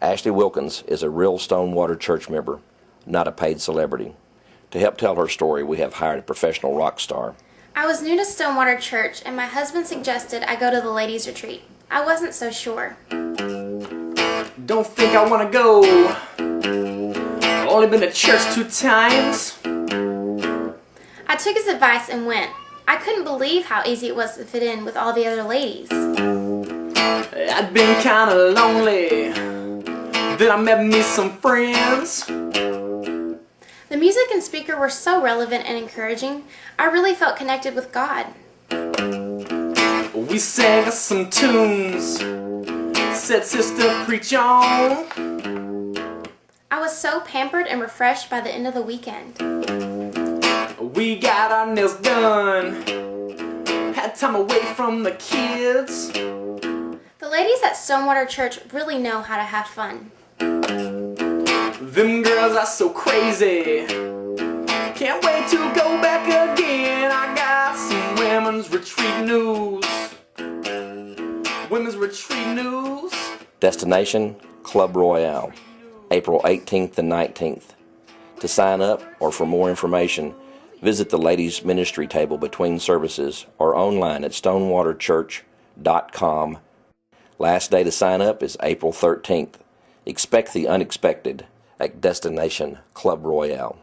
Ashley Wilkins is a real Stonewater Church member, not a paid celebrity. To help tell her story, we have hired a professional rock star. I was new to Stonewater Church, and my husband suggested I go to the ladies' retreat. I wasn't so sure. Don't think I want to go. Only been to church 2 times. I took his advice and went. I couldn't believe how easy it was to fit in with all the other ladies. I'd been kinda lonely. Then I met me some friends. The music and speaker were so relevant and encouraging, I really felt connected with God. We sang us some tunes. Said, sister, preach on. I was so pampered and refreshed by the end of the weekend. We got our nails done. Had time away from the kids. The ladies at Stonewater Church really know how to have fun. Them girls are so crazy. Can't wait to go back again. I got some women's retreat news. Women's retreat news. Destination, Club Royale, April 18th and 19th. To sign up or for more information, visit the ladies' ministry table between services or online at stonewaterchurch.com. Last day to sign up is April 13th. Expect the unexpected at Destination Club Royale.